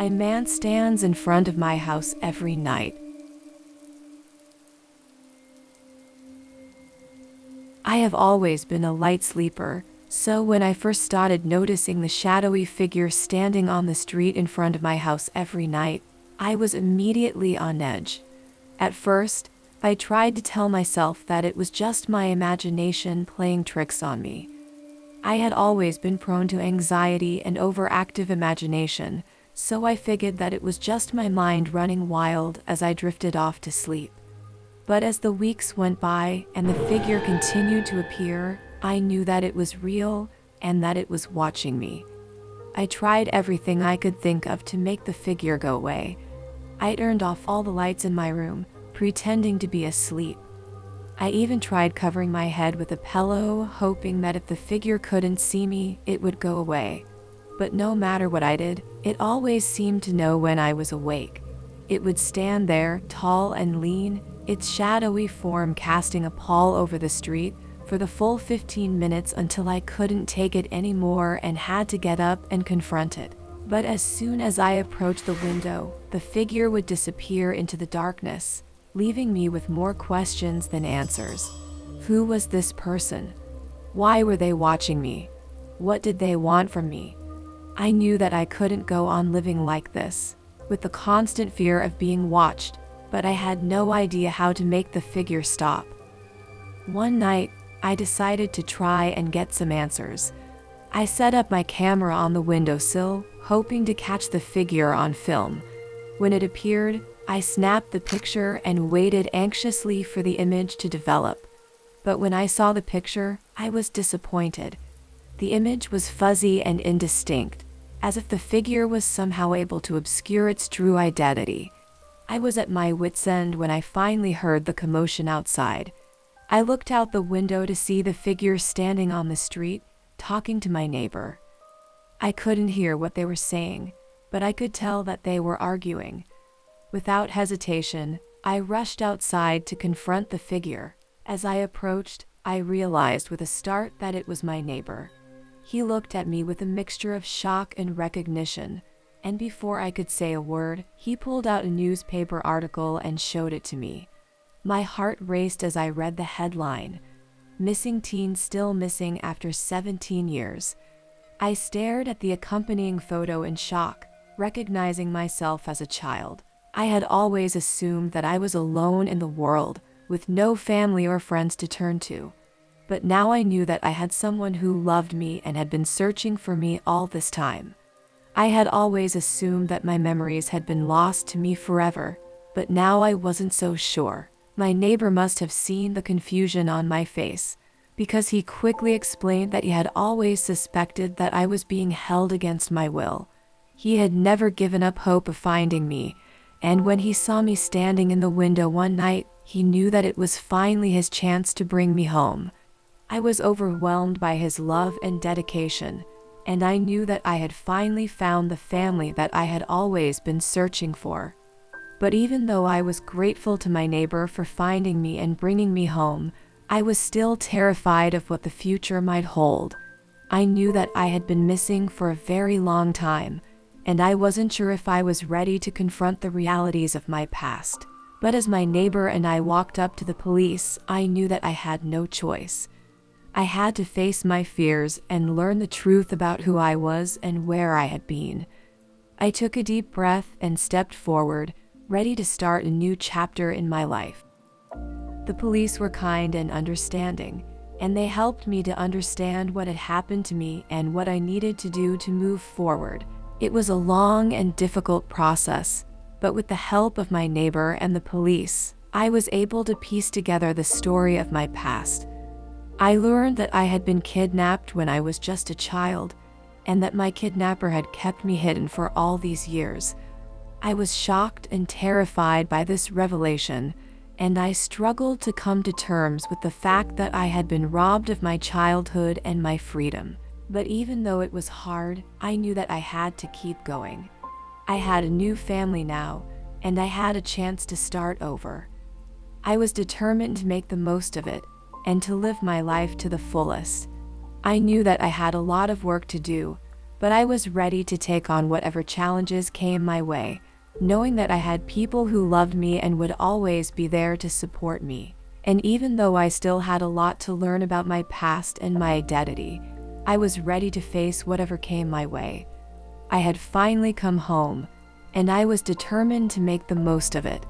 A man stands in front of my house every night. I have always been a light sleeper, so when I first started noticing the shadowy figure standing on the street in front of my house every night, I was immediately on edge. At first, I tried to tell myself that it was just my imagination playing tricks on me. I had always been prone to anxiety and overactive imagination, so I figured that it was just my mind running wild as I drifted off to sleep. But as the weeks went by and the figure continued to appear, I knew that it was real and that it was watching me. I tried everything I could think of to make the figure go away. I turned off all the lights in my room, pretending to be asleep. I even tried covering my head with a pillow, hoping that if the figure couldn't see me, it would go away. But no matter what I did, it always seemed to know when I was awake. It would stand there, tall and lean, its shadowy form casting a pall over the street, for the full 15 minutes until I couldn't take it anymore and had to get up and confront it. But as soon as I approached the window, the figure would disappear into the darkness, leaving me with more questions than answers. Who was this person? Why were they watching me? What did they want from me? I knew that I couldn't go on living like this, with the constant fear of being watched, but I had no idea how to make the figure stop. One night, I decided to try and get some answers. I set up my camera on the windowsill, hoping to catch the figure on film. When it appeared, I snapped the picture and waited anxiously for the image to develop. But when I saw the picture, I was disappointed. The image was fuzzy and indistinct, as if the figure was somehow able to obscure its true identity. I was at my wit's end when I finally heard the commotion outside. I looked out the window to see the figure standing on the street, talking to my neighbor. I couldn't hear what they were saying, but I could tell that they were arguing. Without hesitation, I rushed outside to confront the figure. As I approached, I realized with a start that it was my neighbor. He looked at me with a mixture of shock and recognition, and before I could say a word, he pulled out a newspaper article and showed it to me. My heart raced as I read the headline, "Missing Teen Still Missing After 17 Years." I stared at the accompanying photo in shock, recognizing myself as a child. I had always assumed that I was alone in the world, with no family or friends to turn to. But now I knew that I had someone who loved me and had been searching for me all this time. I had always assumed that my memories had been lost to me forever, but now I wasn't so sure. My neighbor must have seen the confusion on my face, because he quickly explained that he had always suspected that I was being held against my will. He had never given up hope of finding me, and when he saw me standing in the window one night, he knew that it was finally his chance to bring me home. I was overwhelmed by his love and dedication, and I knew that I had finally found the family that I had always been searching for. But even though I was grateful to my neighbor for finding me and bringing me home, I was still terrified of what the future might hold. I knew that I had been missing for a very long time, and I wasn't sure if I was ready to confront the realities of my past. But as my neighbor and I walked up to the police, I knew that I had no choice. I had to face my fears and learn the truth about who I was and where I had been. I took a deep breath and stepped forward, ready to start a new chapter in my life. The police were kind and understanding, and they helped me to understand what had happened to me and what I needed to do to move forward. It was a long and difficult process, but with the help of my neighbor and the police, I was able to piece together the story of my past. I learned that I had been kidnapped when I was just a child, and that my kidnapper had kept me hidden for all these years. I was shocked and terrified by this revelation, and I struggled to come to terms with the fact that I had been robbed of my childhood and my freedom. But even though it was hard, I knew that I had to keep going. I had a new family now, and I had a chance to start over. I was determined to make the most of it, and to live my life to the fullest. I knew that I had a lot of work to do, but I was ready to take on whatever challenges came my way, knowing that I had people who loved me and would always be there to support me. And even though I still had a lot to learn about my past and my identity, I was ready to face whatever came my way. I had finally come home, and I was determined to make the most of it.